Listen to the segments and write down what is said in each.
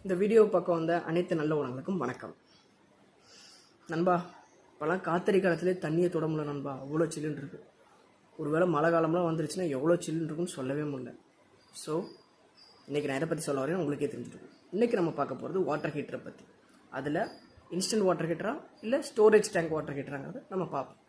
இந்த வீடியோ பக்கம் வந்த அனைத்து நல்ல உணவுகளுக்கும் வணக்கம் நண்பா. இப்போலாம் காத்தடி காலத்திலே தண்ணியை தொட முடியல நண்பா, அவ்வளோ சில்லுன்னு இருக்குது. ஒருவேளை மழை காலம்லாம் வந்துருச்சுன்னா எவ்வளோ சில்லுன்னு இருக்குன்னு சொல்லவே முடியல. ஸோ இன்றைக்கி நான் எதை பற்றி சொல்ல வரேன் உங்களுக்கே தெரிஞ்சிருக்கும். இன்றைக்கி நம்ம பார்க்க போகிறது வாட்டர் ஹீட்டரை பற்றி. அதில் இன்ஸ்டன்ட் வாட்டர் ஹீட்டரா இல்லை ஸ்டோரேஜ் டேங்க் வாட்டர் ஹீட்டராங்கிறத நம்ம பார்ப்போம்.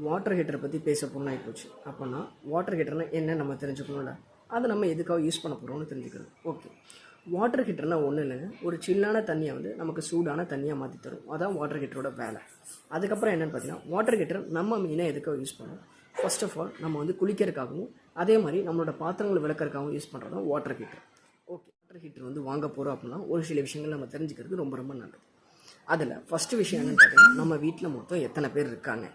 வாட்டர் ஹீட்டரை பற்றி பேச போனால் போச்சு. அப்போனா வாட்டர் ஹீட்டர்னால் என்ன நம்ம தெரிஞ்சுக்கணும்ல, அதை நம்ம எதுக்காக யூஸ் பண்ண போகிறோம்னு தெரிஞ்சுக்கிறது. ஓகே, வாட்டர் ஹீட்டர்னால் ஒன்றும் இல்லைங்க, ஒரு சில்லான தண்ணியை நமக்கு சூடான தண்ணியாக மாற்றி தரும். அதான் வாட்டர் ஹீட்டரோட வேலை. அதுக்கப்புறம் என்னென்னு பார்த்தீங்கன்னா, வாட்டர் ஹீட்டர் நம்ம மெயினாக எதுக்காக யூஸ் பண்ணுவோம்? ஃபர்ஸ்ட் ஆஃப் ஆல் நம்ம குளிக்கிறதுக்காகவும் அதே மாதிரி நம்மளோட பாத்திரங்களை விளக்கறதுக்காகவும் யூஸ் பண்ணுறது தான் water heater. Okay, water heater வாங்க போகிறோம் அப்படின்னா ஒரு சில விஷயங்கள் நம்ம தெரிஞ்சுக்கிறது ரொம்ப ரொம்ப நல்லது. அதில் ஃபஸ்ட்டு விஷயம் என்னென்னு பார்த்தீங்கன்னா, நம்ம வீட்டில் மொத்தம் எத்தனை பேர் இருக்காங்க.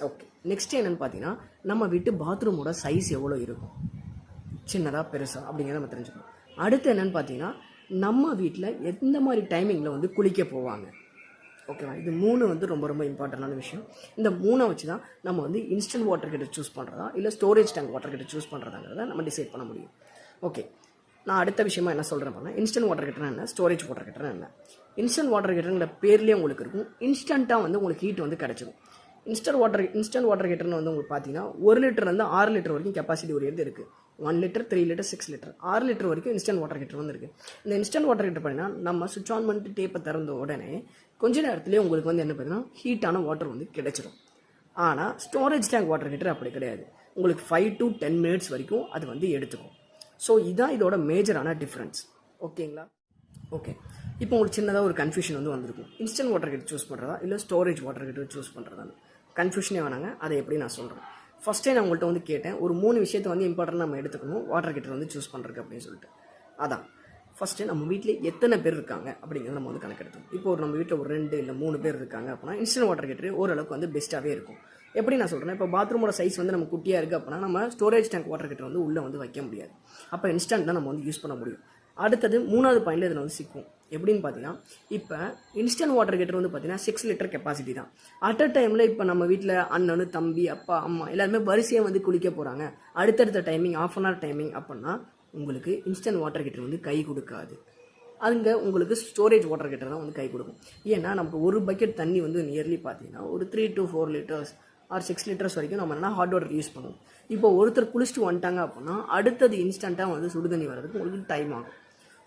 ஓகே, நெக்ஸ்ட் என்னென்னு பார்த்தீங்கன்னா, நம்ம வீட்டு பாத்ரூமோட சைஸ் எவ்வளோ இருக்கும், சின்னதாக பெருசாக அப்படிங்கிறத நம்ம தெரிஞ்சுக்கணும். அடுத்து என்னென்னு பார்த்தீங்கன்னா, நம்ம வீட்டில் எந்த மாதிரி டைமிங்கில் குளிக்க போவாங்க. ஓகேவா, இது மூணு ரொம்ப ரொம்ப இம்பார்ட்டண்டான விஷயம். இந்த மூணை வச்சு தான் நம்ம இன்ஸ்டன்ட் வாட்டர் ஹீட்டர் சூஸ் பண்ணுறதா இல்லை storage tank water heater choose பண்ணுறதாங்கிறத நம்ம டிசைட் பண்ண முடியும். ஓகே, நான் அடுத்த விஷயமா என்ன சொல்கிறேன் அப்படின்னா, இன்ஸ்டன்ட் வாட்டர் ஹீட்டர்னா என்ன, ஸ்டோரேஜ் வாட்டர் ஹீட்டர்னா என்ன. இன்ஸ்டன்ட் வாட்டர் ஹீட்டருங்கிற பேர்லேயே உங்களுக்கு இருக்கும், இன்ஸ்டண்ட்டாக உங்களுக்கு ஹீட் கிடச்சிடும். இன்ஸ்டன்ட் வாட்டர் ஹீட்டர்னு உங்களுக்கு பார்த்தீங்கன்னா 1 லிட்டர்லேருந்து 6 லிட்டர் வரைக்கும் கெப்பாசிட்டி உரியது இருக்குது. 1 லிட்டர், 3 லிட்டர், 6 லிட்டர், 6 லிட்டர் வரைக்கும் இன்ஸ்டன்ட் வாட்டர் ஹீட்டர் இருக்குது. இந்த இன்ஸ்டன்ட் வாட்டர் ஹீட்டர் பண்ணினா நம்ம சுவிட்ச் ஆன் பண்ணிட்டு டேப்பை திறந்த உடனே கொஞ்ச நேரத்துலேயே உங்களுக்கு என்ன பார்த்தீங்கன்னா ஹீட்டான வாட்டர் கிடச்சிடும். ஆனால் ஸ்டோரேஜ் டேங்க் வாட்டர் ஹீட்டர் அப்படி கிடையாது, உங்களுக்கு 5 to 10 மினிட்ஸ் வரைக்கும் அது எடுத்துக்கும். ஸோ இதான் இதோட மேஜரான டிஃப்ரென்ஸ். ஓகேங்களா? ஓகே, இப்போ உங்களுக்கு சின்னதாக ஒரு கன்ஃபியூஷன் வந்திருக்கும், இன்ஸ்டன்ட் வாட்டர் ஹீட்டர் சூஸ் பண்ணுறதா இல்லை ஸ்டோரேஜ் வாட்டர் ஹீட்டர் சூஸ் பண்ணுறதான்னு. கன்ஃபியூஷனே வேணாங்க, அதை எப்படி நான் சொல்கிறேன். ஃபஸ்ட்டே நான் உங்கள்கிட்ட கேட்டேன், ஒரு 3 விஷயத்தை இம்பார்ட்டன்ட் நம்ம எடுத்துக்கணும் வாட்டர் ஹீட்டர் சூஸ் பண்ணுறதுக்கு அப்படின்னு சொல்லிட்டு. அதான் ஃபஸ்ட்டு நம்ம வீட்டில் எத்தனை பேர் இருக்காங்க அப்படிங்கிறத நம்ம கணக்கெடுத்தோம். இப்போ நம்ம வீட்டில் ஒரு 2 இல்லை 3 பேர் இருக்காங்க அப்படின்னா இன்ஸ்டன்ட் வாட்டர் ஹீட்டர் ஓரளவுக்கு பெஸ்ட்டாகவே இருக்கும். எப்படி நான் சொல்கிறேன், இப்போ பாத்ரூமோட சைஸ் நம்ம குட்டியாக இருக்குது அப்படின்னா நம்ம ஸ்டோரேஜ் டேங்க் வாட்டர் ஹீட்டர் உள்ளே வைக்க முடியாது. அப்போ இன்ஸ்டன்ட் தான் நம்ம யூஸ் பண்ண முடியும். அடுத்தது 3வது பாயிண்டில் இதில் சிக்கும். எப்படின்னு பார்த்தீங்கன்னா, இப்போ இன்ஸ்டன்ட் வாட்டர் ஹீட்டர் பார்த்தீங்கன்னா 6 லிட்டர் கெப்பாசிட்டி தான். அட் அ டைமில் இப்போ நம்ம வீட்டில் அண்ணனு, தம்பி, அப்பா, அம்மா எல்லாருமே வரிசையாக குளிக்க போகிறாங்க, அடுத்தடுத்த டைமிங் ½ hour டைமிங் அப்படின்னா உங்களுக்கு இன்ஸ்டன்ட் வாட்டர் ஹீட்டர் கை கொடுக்காது. அங்கே உங்களுக்கு ஸ்டோரேஜ் வாட்டர் ஹீட்டர் தான் கை கொடுக்கும். ஏன்னா நம்ம ஒரு பக்கெட் தண்ணி நியர்லி பார்த்தீங்கன்னா ஒரு 3 to 4 லிட்டர்ஸ் ஆர் 6 லிட்டர்ஸ் வரைக்கும் நம்ம ஹாட் வாட்டர் யூஸ் பண்ணுவோம். இப்போ ஒருத்தர் குளிச்சுட்டு வந்துட்டாங்க அப்படின்னா அடுத்தது இன்ஸ்டண்ட்டாக சுடு தண்ணி வர்றதுக்கு உங்களுக்கு டைம் ஆகும்.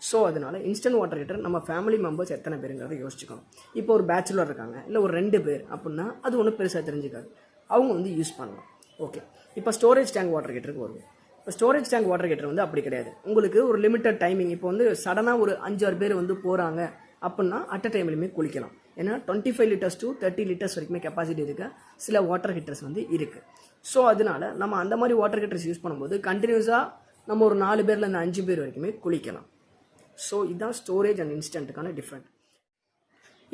ஸோ அதனால் இன்ஸ்டன்ட் வாட்டர் ஹீட்டர் நம்ம ஃபேமிலி மெம்பர்ஸ் எத்தனை பேருங்கிறத யோசிச்சுக்கணும். இப்போ ஒரு பேச்சுலர் இருக்காங்க இல்லை ஒரு 2 பேர் அப்படின்னா அது ஒன்றும் பெருசாக தெரிஞ்சுக்காது, அவங்க யூஸ் பண்ணலாம். ஓகே, இப்போ ஸ்டோரேஜ் டேங்க் வாட்டர் ஹீட்டருக்கு வருவோம். இப்போ ஸ்டோரேஜ் டேங்க் வாட்டர் ஹீட்டர் அப்படி கிடையாது, உங்களுக்கு ஒரு லிமிட்டட் டைமிங். இப்போ சடனாக ஒரு 5-6 பேர் போகிறாங்க அப்படின்னா அட் அ டைம்லையுமே குளிக்கலாம். ஏன்னா 25 லிட்டர்ஸ் to 30 லிட்டர்ஸ் வரைக்குமே கெப்பாசிட்டி இருக்க சில வாட்டர் ஹீட்டர்ஸ் இருக்குது. ஸோ அதனால நம்ம அந்த மாதிரி வாட்டர் ஹீட்டர்ஸ் யூஸ் பண்ணும்போது கண்டினியூஸாக நம்ம ஒரு 4 பேர்லேருந்து 5 பேர் வரைக்குமே குளிக்கலாம். ஸோ இதுதான் ஸ்டோரேஜ் அண்ட் இன்ஸ்டன்ட்டுக்கான டிஃப்ரெண்ட்.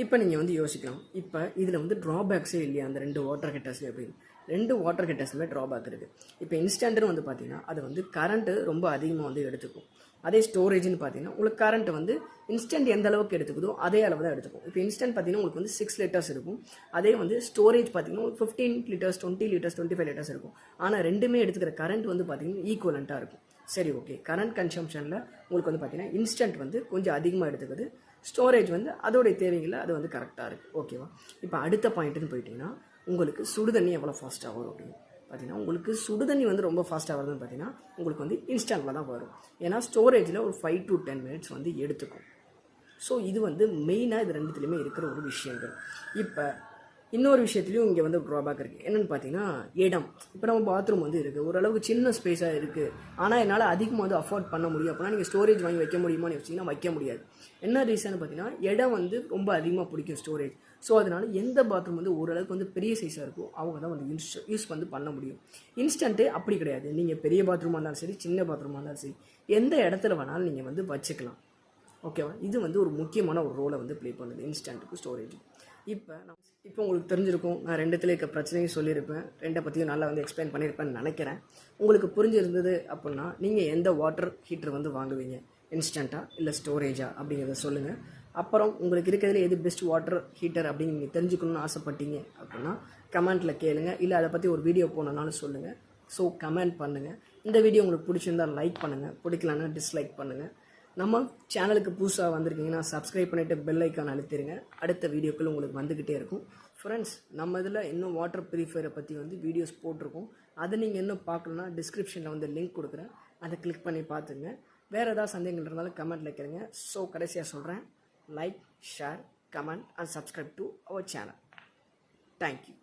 இப்போ நீங்கள் யோசிக்கலாம், இப்போ இதில் ட்ராபேக்ஸே இல்லையா அந்த 2 வாட்டர் ஹீட்டர்ஸ்லேயே அப்படின்னு. 2 வாட்டர் ஹீட்டர்ஸுமே ட்ராபேக் இருக்குது. இப்போ இன்ஸ்டன்ட்னு பார்த்தீங்கன்னா அது கரண்ட்டு ரொம்ப அதிகமாக எடுத்துக்கும். அதே ஸ்டோரேஜ்னு பார்த்தீங்கன்னா உங்களுக்கு கரண்ட் இன்ஸ்டன்ட் எந்த அளவுக்கு எடுத்துக்குதோ அதே அளவு தான் எடுத்துக்கும். இப்போ இன்ஸ்டன்ட் பார்த்தீங்கன்னா உங்களுக்கு 6 லிட்டர்ஸ் இருக்கும், அதே ஸ்டோரேஜ் பார்த்தீங்கன்னா 15 லிட்டர்ஸ், 20 லிட்டர்ஸ், 25 லிட்டர்ஸ் இருக்கும். ஆனால் ரெண்டுமே எடுத்துக்கிற கரண்ட் பார்த்தீங்கன்னா ஈக்குவலண்ட்டாக இருக்கும். சரி, ஓகே, கரண்ட் கன்சம்ஷனில் உங்களுக்கு பார்த்தீங்கன்னா இன்ஸ்டன்ட் கொஞ்சம் அதிகமாக எடுத்துக்குது, ஸ்டோரேஜ் அதோடைய தேவைகளில் அது கரெக்டாக இருக்குது. ஓகேவா? இப்போ அடுத்த பாயிண்ட்டுன்னு போயிட்டிங்கன்னா, உங்களுக்கு சுடுதண்ணி எவ்வளோ ஃபாஸ்ட்டாக வரும் அப்படின்னு பார்த்தீங்கன்னா, உங்களுக்கு சுடுதண்ணி ரொம்ப ஃபாஸ்ட்டாக வருதுன்னு பார்த்தீங்கன்னா உங்களுக்கு இன்ஸ்டன்ட்டில் தான் வரும். ஏன்னா ஸ்டோரேஜில் ஒரு 5 to 10 மினிட்ஸ் எடுத்துக்கும். ஸோ இது மெயினாக இது ரெண்டுத்துலேயுமே இருக்கிற ஒரு விஷயங்கள். இப்போ இன்னொரு விஷயத்துலையும் இங்கே ட்ராபேக் இருக்குது. என்னென்னு பார்த்தீங்கன்னா இடம். இப்போ நம்ம பாத்ரூம் இருக்குது, ஓரளவுக்கு சின்ன ஸ்பேஸாக இருக்குது, ஆனால் என்னால் அதிகமாக அஃபோர்ட் பண்ண முடியும் அப்படின்னா நீங்கள் ஸ்டோரேஜ் வாங்கி வைக்க முடியுமான்னு யோசிச்சிங்கன்னா வைக்க முடியாது. என்ன ரீசன் பார்த்தீங்கன்னா இடம் ரொம்ப அதிகமாக பிடிக்கும் ஸ்டோரேஜ். ஸோ அதனால் எந்த பாத்ரூம் ஓரளவுக்கு பெரிய சைஸாக இருக்கும் அவங்க தான் யூஸ் பண்ண முடியும். இன்ஸ்டன்ட்டு அப்படி கிடையாது, நீங்கள் பெரிய பாத்ரூமாக இருந்தாலும் சரி, சின்ன பாத்ரூமாக இருந்தாலும் சரி, எந்த இடத்துல வேணாலும் நீங்கள் வச்சுக்கலாம். ஓகேவா? இது ஒரு முக்கியமான ஒரு ரோலை ப்ளே பண்ணுது இன்ஸ்டன்ட்டுக்கு ஸ்டோரேஜ். இப்போ உங்களுக்கு தெரிஞ்சிருக்கும், நான் 2த்துல இருக்க பிரச்சனையும் சொல்லியிருப்பேன், 2 பற்றியும் நல்லா எக்ஸ்பிளைன் பண்ணியிருப்பேன்னு நினைக்கிறேன். உங்களுக்கு புரிஞ்சிருந்தது அப்படின்னா நீங்கள் எந்த வாட்டர் ஹீட்டர் வாங்குவீங்க, இன்ஸ்டண்ட்டாக இல்லை ஸ்டோரேஜா அப்படிங்கிறத சொல்லுங்கள். அப்புறம் உங்களுக்கு இருக்கிறதுல எது பெஸ்ட் வாட்டர் ஹீட்டர் அப்படின்னு நீங்கள் தெரிஞ்சுக்கணும்னு ஆசைப்பட்டீங்க அப்படின்னா கமெண்ட்டில் கேளுங்க, இல்லை அதை பற்றி ஒரு வீடியோ போனனாலும் சொல்லுங்கள். ஸோ கமெண்ட் பண்ணுங்கள். இந்த வீடியோ உங்களுக்கு பிடிச்சிருந்தால் லைக் பண்ணுங்கள், பிடிக்கலன்னா டிஸ்லைக் பண்ணுங்கள். நம்ம சேனலுக்கு புதுசாக வந்திருக்கீங்கன்னா சப்ஸ்கிரைப் பண்ணிவிட்டு பெல் ஐக்கான் அழுத்திடுங்க. அடுத்த வீடியோக்கள் உங்களுக்கு வந்துக்கிட்டே இருக்கும். ஃப்ரெண்ட்ஸ், நம்ம இதில் இன்னும் வாட்டர் ப்யூரிஃபையரை பற்றி வீடியோஸ் போட்டிருக்கோம். அதை நீங்கள் இன்னும் பார்க்கலன்னா டிஸ்கிரிப்ஷனில் லிங்க் கொடுக்குறேன், அதை கிளிக் பண்ணி பார்த்துங்க. வேறு ஏதாவது சந்தேகங்கள் இருந்தாலும் கமெண்ட்டில் கேளுங்க. ஸோ கடைசியாக சொல்கிறேன், like, share, comment and subscribe to our channel. Thank you.